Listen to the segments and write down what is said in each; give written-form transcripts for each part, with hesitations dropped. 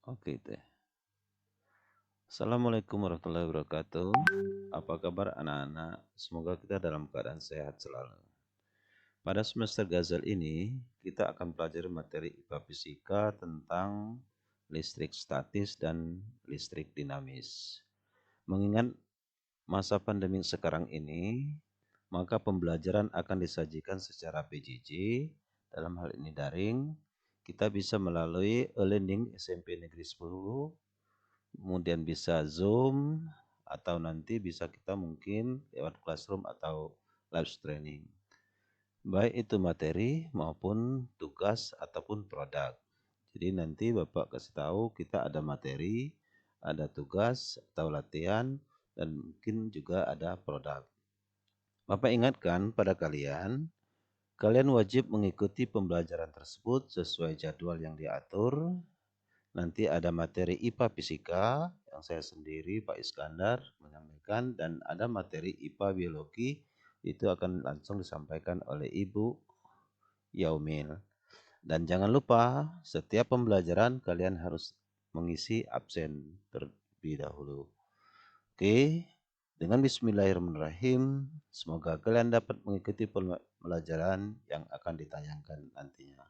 Oke teh. Assalamualaikum warahmatullahi wabarakatuh. Apa kabar anak-anak? Semoga kita dalam keadaan sehat selalu. Pada semester Gazel ini, kita akan pelajari materi IPA Fisika tentang listrik statis dan listrik dinamis. Mengingat masa pandemi sekarang ini, maka pembelajaran akan disajikan secara PJJ, dalam hal ini daring. Kita bisa melalui e-learning SMP Negeri 10, kemudian bisa Zoom, atau nanti bisa kita mungkin lewat classroom atau live training. Baik itu materi maupun tugas ataupun produk. Jadi nanti Bapak kasih tahu kita ada materi, ada tugas atau latihan, dan mungkin juga ada produk. Bapak ingatkan pada kalian, kalian wajib mengikuti pembelajaran tersebut sesuai jadwal yang diatur. Nanti ada materi IPA Fisika yang saya sendiri Pak Iskandar menyampaikan, dan ada materi IPA Biologi itu akan langsung disampaikan oleh Ibu Yaumil. Dan jangan lupa setiap pembelajaran kalian harus mengisi absen terlebih dahulu. Oke, dengan Bismillahirrahmanirrahim, semoga kalian dapat mengikuti pembelajaran yang akan ditayangkan nantinya.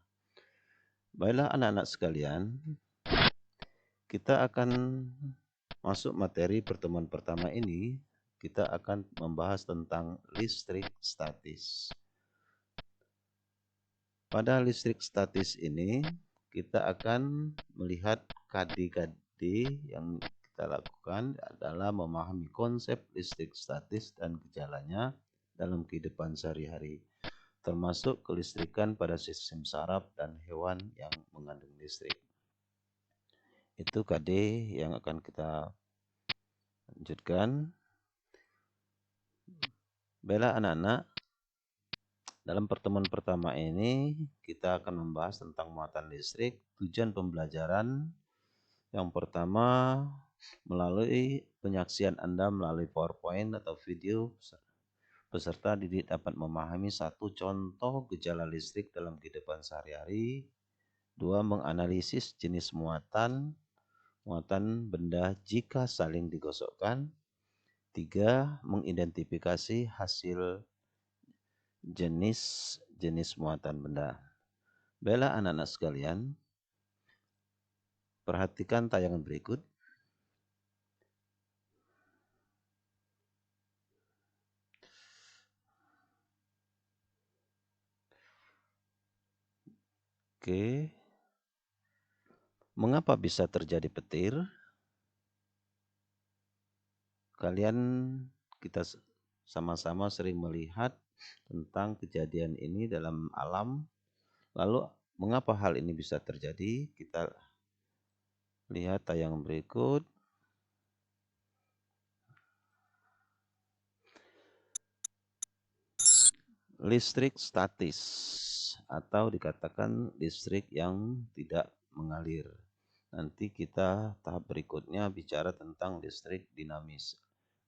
Baiklah anak-anak sekalian, kita akan masuk materi pertemuan pertama ini. Kita akan membahas tentang listrik statis. Pada listrik statis ini, kita akan melihat KD-KD yang kita lakukan adalah memahami konsep listrik statis dan gejalanya dalam kehidupan sehari-hari, termasuk kelistrikan pada sistem saraf dan hewan yang mengandung listrik. Itu KD yang akan kita lanjutkan. Baiklah anak-anak, dalam pertemuan pertama ini kita akan membahas tentang muatan listrik. Tujuan pembelajaran yang pertama, melalui penyaksian Anda melalui PowerPoint atau video, peserta didik dapat memahami satu contoh gejala listrik dalam kehidupan sehari-hari. Dua, menganalisis jenis muatan benda jika saling digosokkan. Tiga, mengidentifikasi hasil jenis muatan benda. Baiklah anak-anak sekalian, perhatikan tayangan berikut. Oke. Mengapa bisa terjadi petir? Kita sama-sama sering melihat tentang kejadian ini dalam alam. Lalu mengapa hal ini bisa terjadi? Kita lihat tayangan berikut. Listrik statis atau dikatakan listrik yang tidak mengalir. Nanti kita tahap berikutnya bicara tentang listrik dinamis.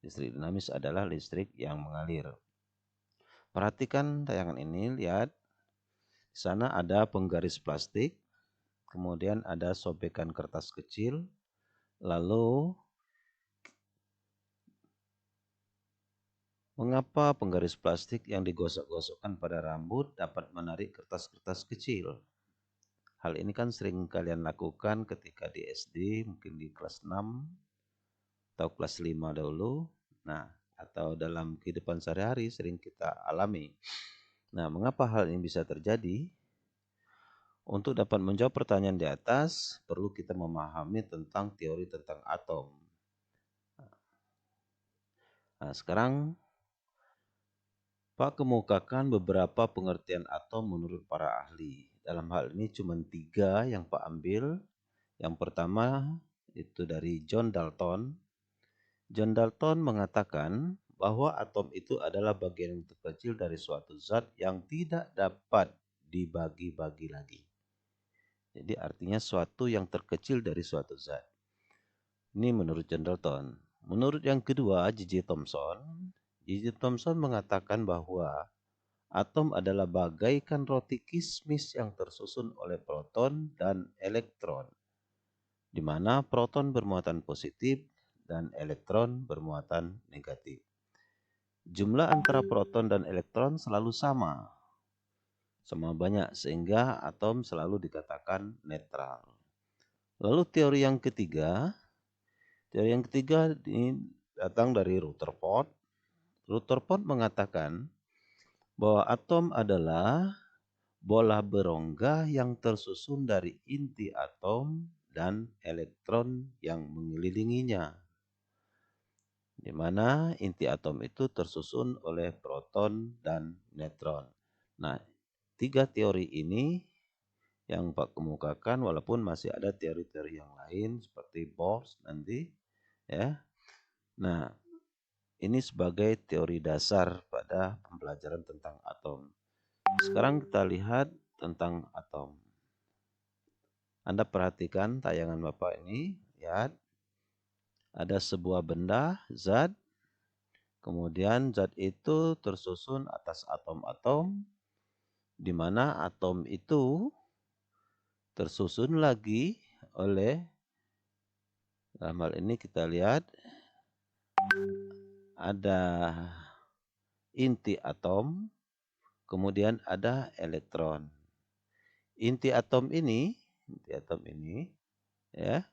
Listrik dinamis adalah listrik yang mengalir. Perhatikan tayangan ini, lihat. Di sana ada penggaris plastik, kemudian ada sobekan kertas kecil, lalu mengapa penggaris plastik yang digosok-gosokkan pada rambut dapat menarik kertas-kertas kecil? Hal ini kan sering kalian lakukan ketika di SD, mungkin di kelas 6 atau kelas 5 dahulu. Nah, atau dalam kehidupan sehari-hari sering kita alami. Nah, mengapa hal ini bisa terjadi? Untuk dapat menjawab pertanyaan di atas, perlu kita memahami tentang teori tentang atom. Nah, sekarang Pak kemukakan beberapa pengertian atom menurut para ahli. Dalam hal ini cuma 3 yang Pak ambil. Yang pertama itu dari John Dalton. John Dalton mengatakan bahwa atom itu adalah bagian yang terkecil dari suatu zat yang tidak dapat dibagi-bagi lagi. Jadi artinya suatu yang terkecil dari suatu zat. Ini menurut John Dalton. Menurut yang kedua, J.J. Thomson mengatakan bahwa atom adalah bagaikan roti kismis yang tersusun oleh proton dan elektron. di mana proton bermuatan positif dan elektron bermuatan negatif. Jumlah antara proton dan elektron selalu sama banyak sehingga atom selalu dikatakan netral. Lalu teori yang ketiga ini datang dari Rutherford. Rutherford mengatakan bahwa atom adalah bola berongga yang tersusun dari inti atom dan elektron yang mengelilinginya, di mana inti atom itu tersusun oleh proton dan neutron. Nah, tiga teori ini yang Pak kemukakan, walaupun masih ada teori-teori yang lain seperti Bohr nanti, ya. Nah, ini sebagai teori dasar pada pembelajaran tentang atom. Sekarang kita lihat tentang atom. Anda perhatikan tayangan Bapak ini, lihat. Ada sebuah benda, zat, kemudian zat itu tersusun atas atom-atom, di mana atom itu tersusun lagi oleh, dalam hal ini kita lihat, ada inti atom, kemudian ada elektron. Inti atom ini ya,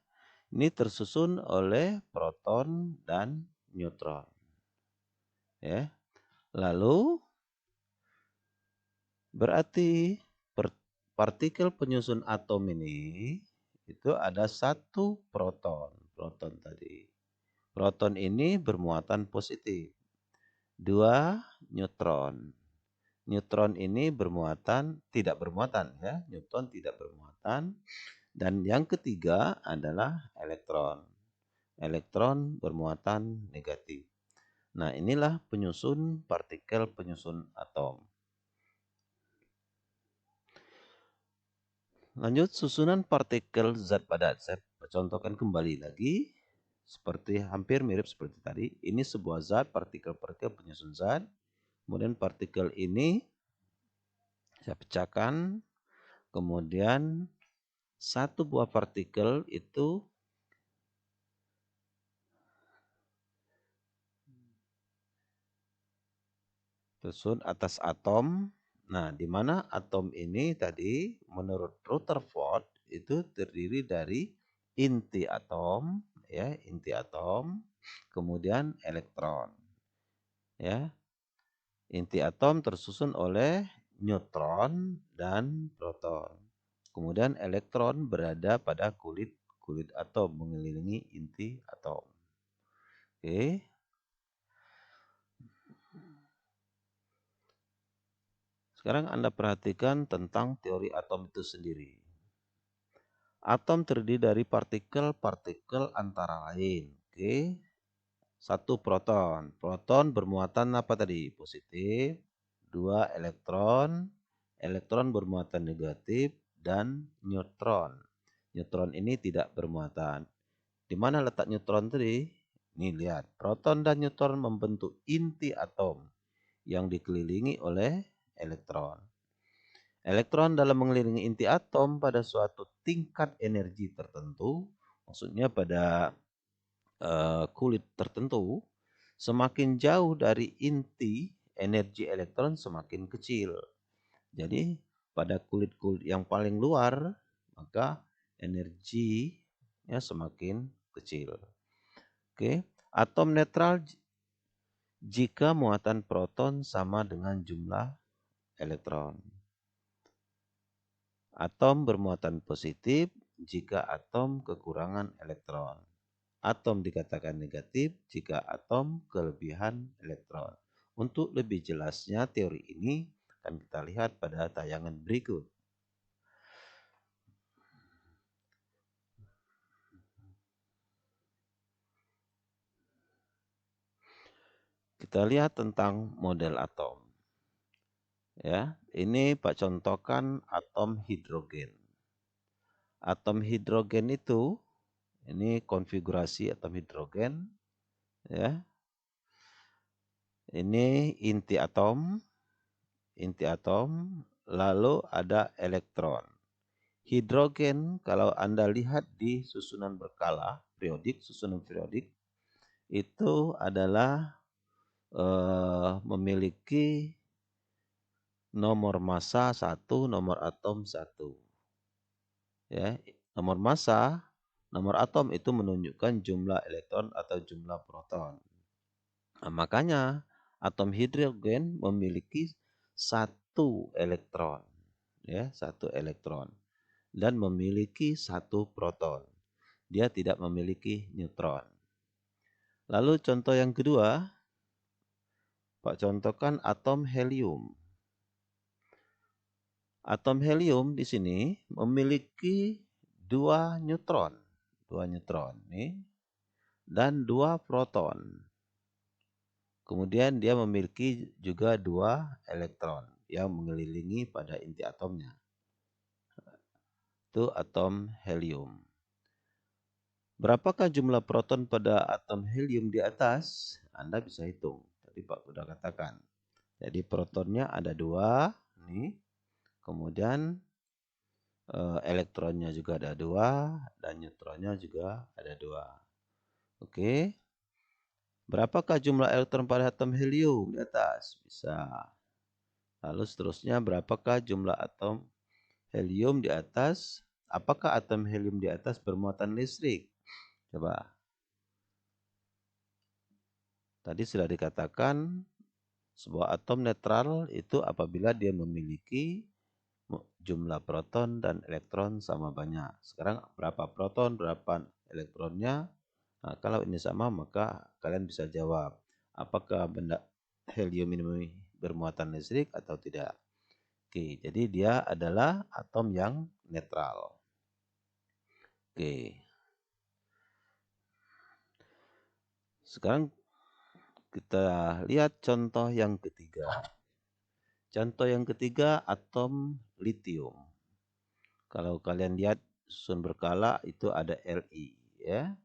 ini tersusun oleh proton dan neutron. Ya. Lalu berarti partikel penyusun atom ini itu ada satu proton tadi. Proton ini bermuatan positif. 2 neutron. Neutron ini tidak bermuatan ya, neutron tidak bermuatan. Dan yang ketiga adalah elektron. Elektron bermuatan negatif. Nah, inilah partikel penyusun atom. Lanjut, susunan partikel zat padat. Saya contohkan kembali lagi. Hampir mirip seperti tadi. Ini sebuah zat, partikel-partikel penyusun zat. Kemudian partikel ini saya pecahkan. Kemudian satu buah partikel itu tersusun atas atom. Nah, di mana atom ini tadi menurut Rutherford itu terdiri dari inti atom, ya, inti atom, kemudian elektron. Ya. Inti atom tersusun oleh neutron dan proton. Kemudian elektron berada pada kulit atom mengelilingi inti atom. Oke. Sekarang Anda perhatikan tentang teori atom itu sendiri. Atom terdiri dari partikel-partikel antara lain. Oke. Satu proton. Proton bermuatan apa tadi? Positif. 2 elektron. Elektron bermuatan negatif. Dan neutron. Neutron ini tidak bermuatan. Di mana letak neutron tadi? Nih lihat. Proton dan neutron membentuk inti atom yang dikelilingi oleh elektron. Elektron dalam mengelilingi inti atom pada suatu tingkat energi tertentu, maksudnya pada kulit tertentu, semakin jauh dari inti, energi elektron semakin kecil. Jadi pada kulit-kulit yang paling luar, maka energinya semakin kecil. Oke, atom netral jika muatan proton sama dengan jumlah elektron. Atom bermuatan positif jika atom kekurangan elektron. Atom dikatakan negatif jika atom kelebihan elektron. Untuk lebih jelasnya teori ini akan kita lihat pada tayangan berikut. Kita lihat tentang model atom. Ya, ini Pak contohkan atom hidrogen. Atom hidrogen itu, ini konfigurasi atom hidrogen, ya. Ini inti atom, lalu ada elektron. Hidrogen kalau Anda lihat di susunan berkala, susunan periodik, itu adalah memiliki nomor massa 1, nomor atom 1. Ya, nomor massa, nomor atom itu menunjukkan jumlah elektron atau jumlah proton. Nah, makanya atom hidrogen memiliki 1 elektron, ya, 1 elektron, dan memiliki 1 proton. Dia tidak memiliki neutron. Lalu contoh yang kedua, Pak contohkan atom helium. Atom helium di sini memiliki 2 neutron, nih, dan 2 proton. Kemudian dia memiliki juga 2 elektron yang mengelilingi pada inti atomnya. Itu atom helium. Berapakah jumlah proton pada atom helium di atas? Anda bisa hitung. Tadi Pak sudah katakan. Jadi protonnya ada 2, nih. Kemudian elektronnya juga ada 2 dan neutronnya juga ada 2. Oke. Berapakah jumlah elektron pada atom helium di atas? Bisa. Lalu seterusnya berapakah jumlah atom helium di atas? Apakah atom helium di atas bermuatan listrik? Coba. Tadi sudah dikatakan sebuah atom netral itu apabila dia memiliki jumlah proton dan elektron sama banyak. Sekarang berapa proton, berapa elektronnya? Nah, kalau ini sama maka kalian bisa jawab apakah benda helium ini bermuatan listrik atau tidak. Oke, jadi dia adalah atom yang netral. Oke. Sekarang kita lihat contoh yang ketiga. Contoh yang ketiga atom litium. Kalau kalian lihat susun berkala itu ada Li, ya.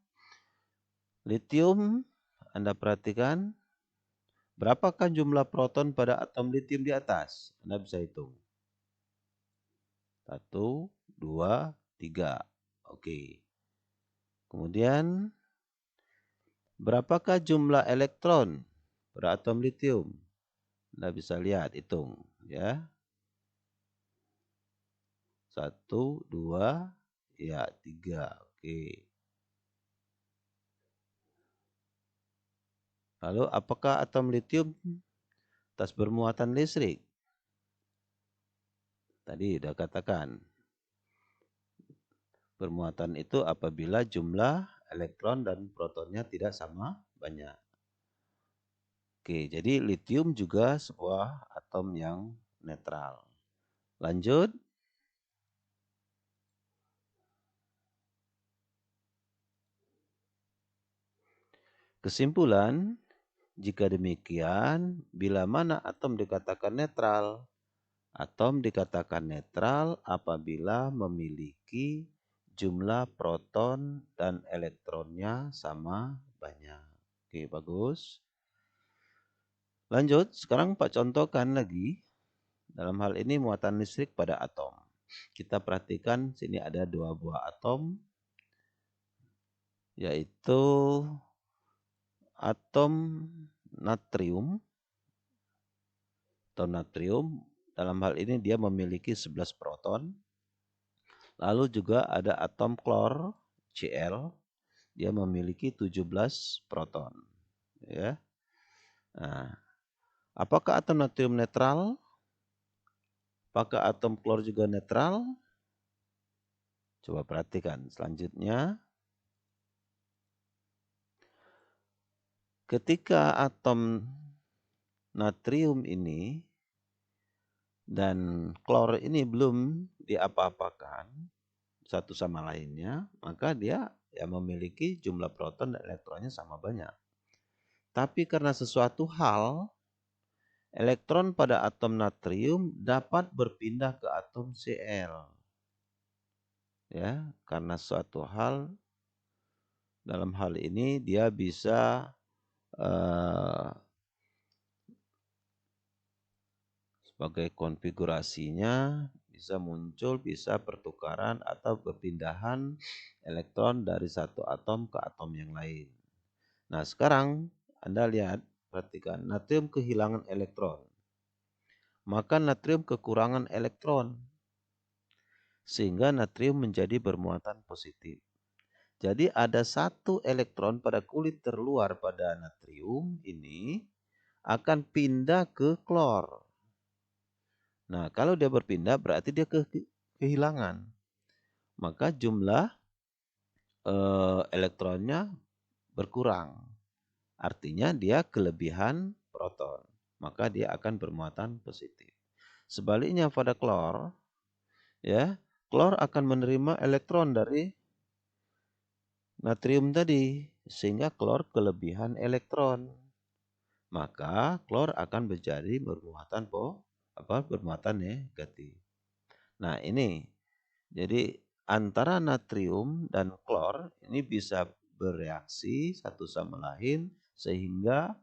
Litium Anda perhatikan berapakah jumlah proton pada atom litium di atas? Anda bisa hitung. 1, 2, 3. Oke. Kemudian berapakah jumlah elektron pada atom litium? Anda bisa lihat, hitung, ya. 1, 2, ya 3. Oke. Lalu apakah atom litium tas bermuatan listrik? Tadi sudah katakan. Bermuatan itu apabila jumlah elektron dan protonnya tidak sama banyak. Oke, jadi litium juga sebuah atom yang netral. Lanjut. Kesimpulan, jika demikian, bila mana atom dikatakan netral? Atom dikatakan netral apabila memiliki jumlah proton dan elektronnya sama banyak. Oke, bagus. Lanjut, sekarang Pak contohkan lagi. Dalam hal ini muatan listrik pada atom. Kita perhatikan sini ada 2 buah atom, yaitu atom natrium. Atom natrium dalam hal ini dia memiliki 11 proton. Lalu juga ada atom klor, Cl, dia memiliki 17 proton. Ya. Nah, apakah atom natrium netral? Apakah atom klor juga netral? Coba perhatikan selanjutnya. Ketika atom natrium ini dan klor ini belum diapa-apakan satu sama lainnya, maka dia ya memiliki jumlah proton dan elektronnya sama banyak. Tapi karena sesuatu hal, elektron pada atom natrium dapat berpindah ke atom Cl. Ya, karena suatu hal, dalam hal ini dia bisa sebagai konfigurasinya Bisa muncul, bisa pertukaran atau perpindahan elektron dari satu atom ke atom yang lain. Nah, sekarang Anda lihat, perhatikan, natrium kehilangan elektron. Maka natrium kekurangan elektron, sehingga natrium menjadi bermuatan positif. Jadi ada satu elektron pada kulit terluar pada natrium ini akan pindah ke klor. Nah, kalau dia berpindah berarti dia kehilangan. Maka jumlah elektronnya berkurang. Artinya dia kelebihan proton. Maka dia akan bermuatan positif. Sebaliknya pada klor, ya, klor akan menerima elektron dari natrium tadi, sehingga klor kelebihan elektron. Maka klor akan menjadi bermuatan negatif. Nah, ini jadi antara natrium dan klor ini bisa bereaksi satu sama lain sehingga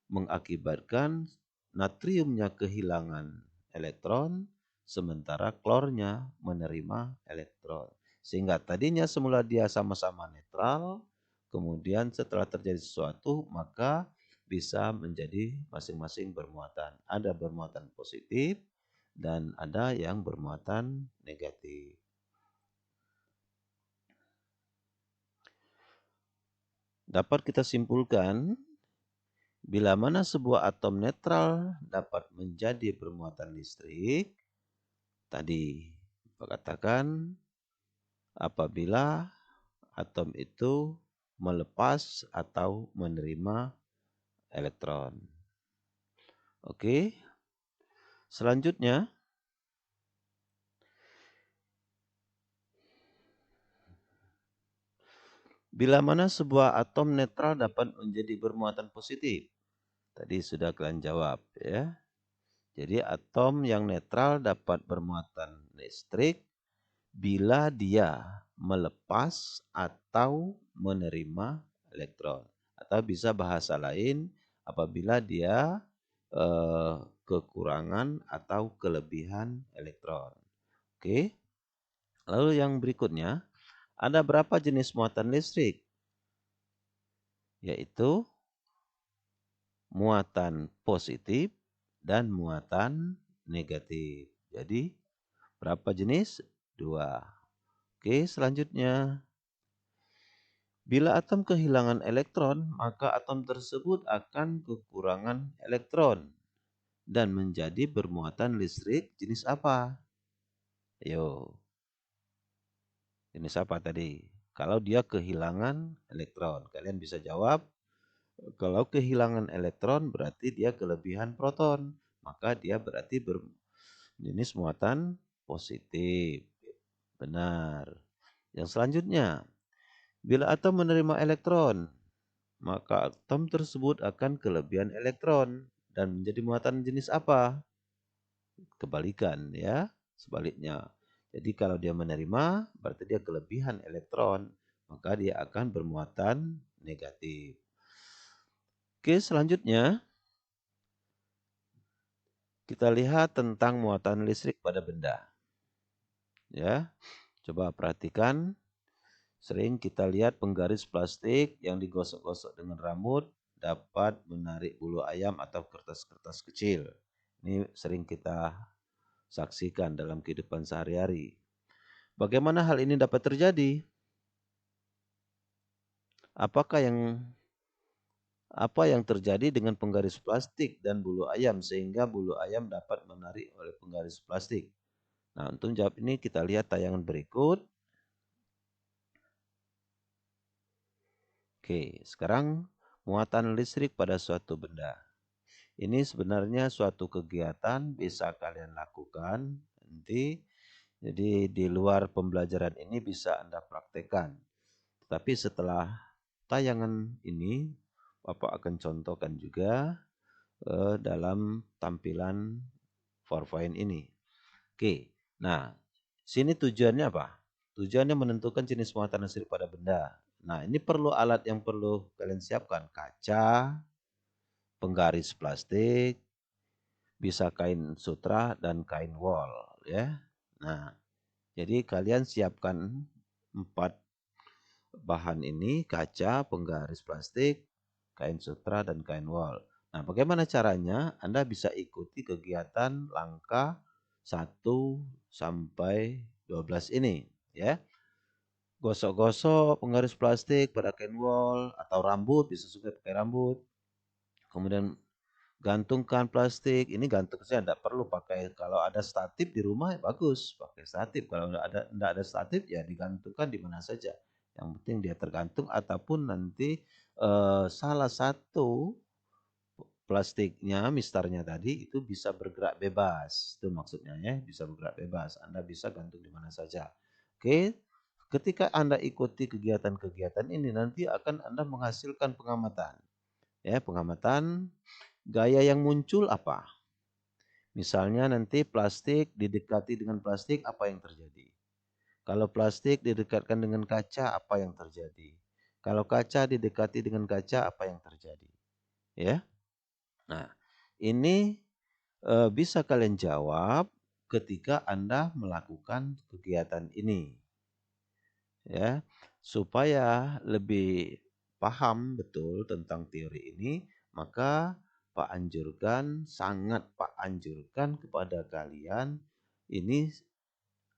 mengakibatkan natriumnya kehilangan elektron sementara klornya menerima elektron. Sehingga tadinya semula dia sama-sama netral, kemudian setelah terjadi sesuatu maka bisa menjadi masing-masing bermuatan. Ada bermuatan positif dan ada yang bermuatan negatif. Dapat kita simpulkan, bila mana sebuah atom netral dapat menjadi bermuatan listrik, tadi katakan apabila atom itu melepas atau menerima elektron. Oke. Selanjutnya, bila mana sebuah atom netral dapat menjadi bermuatan positif. Tadi sudah kalian jawab ya. Jadi atom yang netral dapat bermuatan listrik bila dia melepas atau menerima elektron. Atau bisa bahasa lain apabila dia kekurangan atau kelebihan elektron. Oke. Lalu yang berikutnya, ada berapa jenis muatan listrik? Yaitu muatan positif dan muatan negatif. Jadi berapa jenis? 2. Oke, selanjutnya. Bila atom kehilangan elektron, maka atom tersebut akan kekurangan elektron dan menjadi bermuatan listrik jenis apa? Ayo. Jenis apa tadi? Kalau dia kehilangan elektron, kalian bisa jawab. Kalau kehilangan elektron berarti dia kelebihan proton, maka dia berarti berjenis muatan positif. Benar. Yang selanjutnya, bila atom menerima elektron, maka atom tersebut akan kelebihan elektron dan menjadi muatan jenis apa? Kebalikan ya, sebaliknya. Jadi kalau dia menerima, berarti dia kelebihan elektron, maka dia akan bermuatan negatif. Oke, selanjutnya kita lihat tentang muatan listrik pada benda. Ya, coba perhatikan. Sering kita lihat penggaris plastik yang digosok-gosok dengan rambut dapat menarik bulu ayam atau kertas-kertas kecil. Ini sering kita saksikan dalam kehidupan sehari-hari. Bagaimana hal ini dapat terjadi? Apa yang terjadi dengan penggaris plastik dan bulu ayam sehingga bulu ayam dapat menarik oleh penggaris plastik? Nah, untuk menjawab ini kita lihat tayangan berikut. Oke, sekarang muatan listrik pada suatu benda. Ini sebenarnya suatu kegiatan bisa kalian lakukan nanti. Jadi di luar pembelajaran ini bisa Anda praktekkan. Tapi setelah tayangan ini, Bapak akan contohkan juga dalam tampilan PowerPoint ini. Oke, nah sini tujuannya apa? Tujuannya menentukan jenis muatan listrik pada benda. Nah ini perlu alat yang perlu kalian siapkan. Kaca, penggaris plastik, bisa kain sutra dan kain wol ya. Nah, jadi kalian siapkan 4 bahan ini, kaca, penggaris plastik, kain sutra, dan kain wol. Nah, bagaimana caranya? Anda bisa ikuti kegiatan langkah 1 sampai 12 ini ya. Gosok-gosok penggaris plastik pada kain wol atau rambut, bisa juga pakai rambut. Kemudian gantungkan plastik, ini gantungnya tidak perlu pakai, kalau ada statif di rumah bagus pakai statif, kalau tidak ada statif ya digantungkan di mana saja. Yang penting dia tergantung ataupun nanti salah satu plastiknya, mistarnya tadi itu bisa bergerak bebas. Itu maksudnya ya, bisa bergerak bebas. Anda bisa gantung di mana saja. Oke. Ketika Anda ikuti kegiatan-kegiatan ini nanti akan Anda menghasilkan pengamatan. Ya, pengamatan gaya yang muncul apa? Misalnya nanti plastik didekati dengan plastik, apa yang terjadi? Kalau plastik didekatkan dengan kaca, apa yang terjadi? Kalau kaca didekati dengan kaca, apa yang terjadi? Ya. Nah, ini bisa kalian jawab ketika Anda melakukan kegiatan ini. Ya, supaya lebih paham betul tentang teori ini, maka sangat Pak anjurkan kepada kalian ini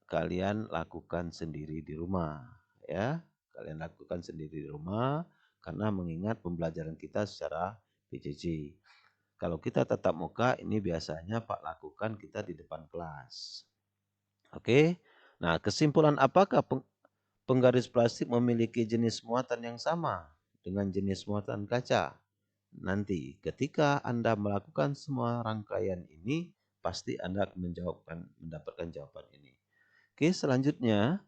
kalian lakukan sendiri di rumah ya. Kalian lakukan sendiri di rumah karena mengingat pembelajaran kita secara PJJ. Kalau kita tatap muka ini biasanya Pak lakukan kita di depan kelas. Oke. Nah, kesimpulan apakah penggaris plastik memiliki jenis muatan yang sama dengan jenis muatan kaca? Nanti ketika Anda melakukan semua rangkaian ini, pasti Anda akan mendapatkan jawaban ini. Oke, selanjutnya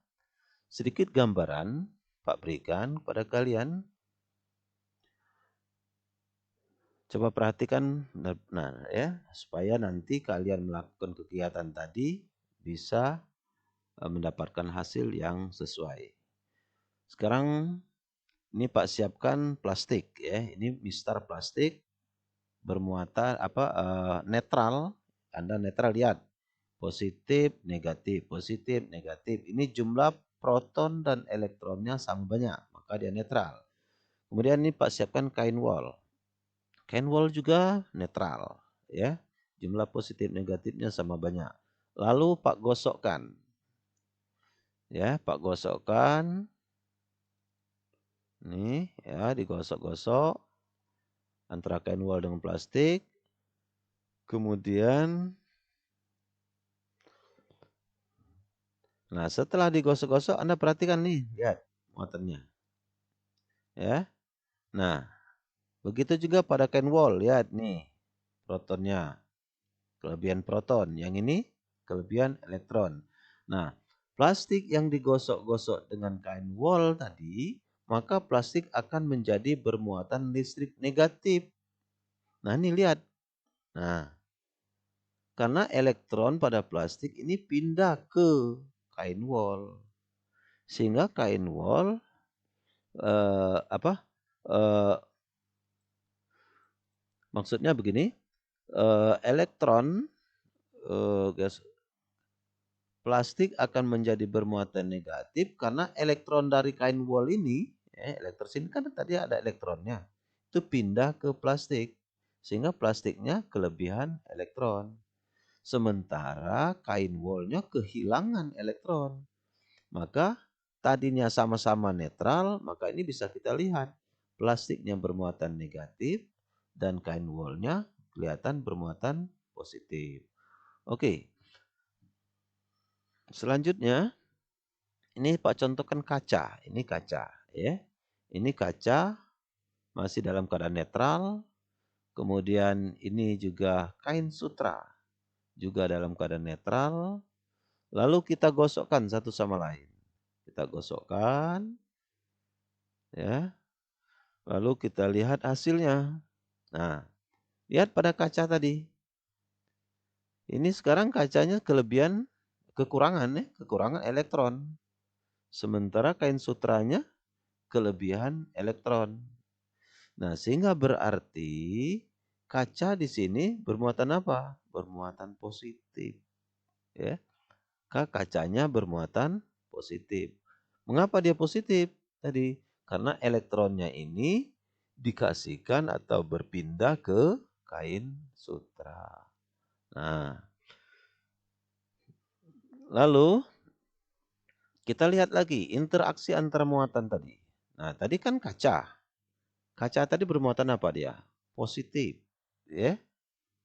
sedikit gambaran Pak berikan kepada kalian. Coba perhatikan, nah ya, supaya nanti kalian melakukan kegiatan tadi bisa mendapatkan hasil yang sesuai. Sekarang ini Pak siapkan plastik ya. Ini mistar plastik bermuatan netral. Anda netral, lihat. Positif, negatif, positif, negatif. Ini jumlah proton dan elektronnya sama banyak, maka dia netral. Kemudian ini Pak siapkan kain wol. Kain wol juga netral ya. Jumlah positif negatifnya sama banyak. Lalu Pak gosokkan. Ya, Pak gosokkan. Nih ya, digosok-gosok antara kain wol dengan plastik. Kemudian setelah digosok-gosok Anda perhatikan nih, lihat muatannya. Ya. Nah, begitu juga pada kain wol, lihat nih protonnya. Kelebihan proton, yang ini kelebihan elektron. Nah, plastik yang digosok-gosok dengan kain wol tadi, maka plastik akan menjadi bermuatan listrik negatif. Nah, ini lihat. Nah, karena elektron pada plastik ini pindah ke kain wol. Sehingga kain wol maksudnya begini, elektron gas plastik akan menjadi bermuatan negatif karena elektron dari kain wol ini, elektron sini kan tadi ada elektronnya, itu pindah ke plastik sehingga plastiknya kelebihan elektron. Sementara kain wolnya kehilangan elektron. Maka tadinya sama-sama netral, maka ini bisa kita lihat plastiknya bermuatan negatif dan kain wolnya kelihatan bermuatan positif. Oke. Selanjutnya ini Pak contohkan kaca. Ini kaca ya. Ini kaca masih dalam keadaan netral. Kemudian ini juga kain sutra juga dalam keadaan netral. Lalu kita gosokkan satu sama lain. Kita gosokkan ya. Lalu kita lihat hasilnya. Nah, lihat pada kaca tadi. Ini sekarang kacanya kekurangan elektron. Sementara kain sutranya kelebihan elektron. Nah, sehingga berarti kaca di sini bermuatan apa? bermuatan positif, ya. Kacanya bermuatan positif. Mengapa dia positif? Tadi karena elektronnya ini dikasihkan atau berpindah ke kain sutra. Nah, lalu kita lihat lagi interaksi antara muatan tadi. Nah, tadi kan kaca. Kaca tadi bermuatan apa dia? Positif, ya.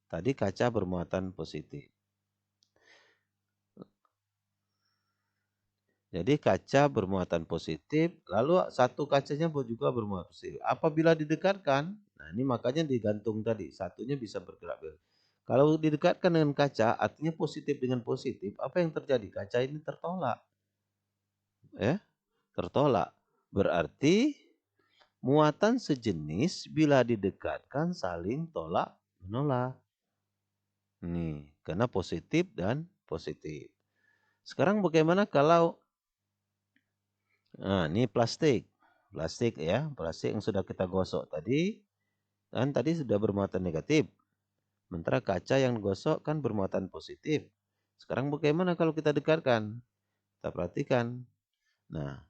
Tadi kaca bermuatan positif. Jadi kaca bermuatan positif, lalu satu kacanya juga bermuatan positif. Apabila didekatkan, nah ini makanya digantung tadi, satunya bisa bergerak. Kalau didekatkan dengan kaca, artinya positif dengan positif, apa yang terjadi? Kaca ini tertolak. Ya, tertolak. Berarti muatan sejenis bila didekatkan saling tolak menolak. Nih, karena positif dan positif. Sekarang bagaimana kalau ini plastik. Plastik ya, plastik yang sudah kita gosok tadi, kan tadi sudah bermuatan negatif. Sementara kaca yang gosok kan bermuatan positif. Sekarang bagaimana kalau kita dekatkan? Kita perhatikan. Nah,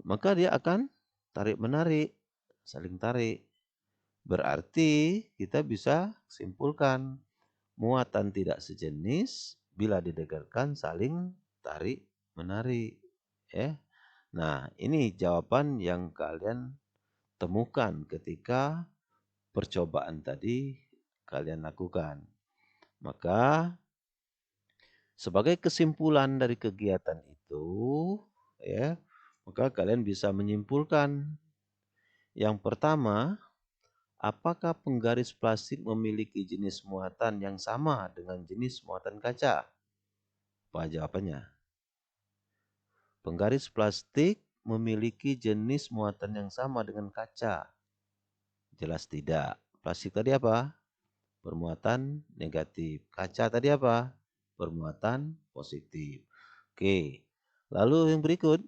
maka dia akan tarik-menarik, saling tarik. Berarti kita bisa simpulkan muatan tidak sejenis bila didekatkan saling tarik-menarik. Ya. Nah, ini jawaban yang kalian temukan ketika percobaan tadi kalian lakukan. Maka sebagai kesimpulan dari kegiatan itu, ya, maka kalian bisa menyimpulkan yang pertama, apakah penggaris plastik memiliki jenis muatan yang sama dengan jenis muatan kaca? Apa jawabannya? Penggaris plastik memiliki jenis muatan yang sama dengan kaca. Jelas tidak. Plastik tadi apa? Bermuatan negatif. Kaca tadi apa? Bermuatan positif. Oke. Lalu yang berikut.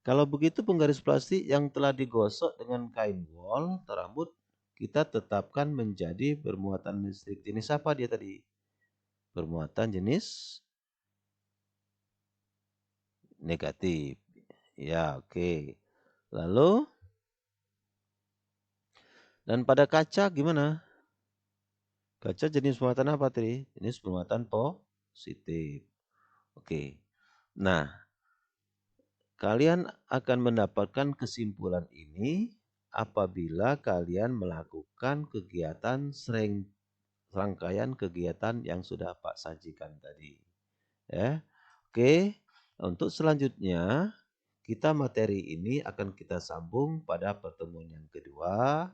Kalau begitu penggaris plastik yang telah digosok dengan kain wol terambut kita tetapkan menjadi bermuatan listrik. Jenis apa dia tadi? Bermuatan jenis negatif. Ya, oke. Lalu dan pada kaca gimana? Kaca jenis muatan apa tadi? Jenis bermuatan positif. Oke. Nah, kalian akan mendapatkan kesimpulan ini apabila kalian melakukan kegiatan rangkaian kegiatan yang sudah Pak sajikan tadi. Ya. Oke. Untuk selanjutnya, kita materi ini akan kita sambung pada pertemuan yang kedua.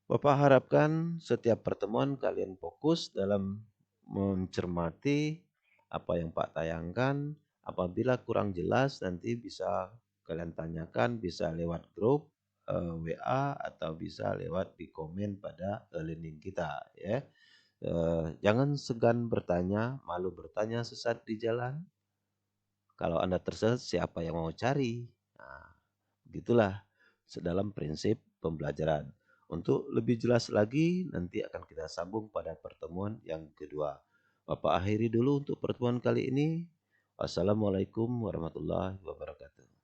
Bapak harapkan setiap pertemuan kalian fokus dalam mencermati apa yang Pak tayangkan. Apabila kurang jelas nanti bisa kalian tanyakan, bisa lewat grup WA atau bisa lewat di komen pada learning kita ya. Jangan segan bertanya, malu bertanya sesat di jalan. Kalau Anda tersesat, siapa yang mau cari? Nah, begitulah sedalam prinsip pembelajaran. Untuk lebih jelas lagi, nanti akan kita sambung pada pertemuan yang kedua. Bapak akhiri dulu untuk pertemuan kali ini. Wassalamualaikum warahmatullahi wabarakatuh.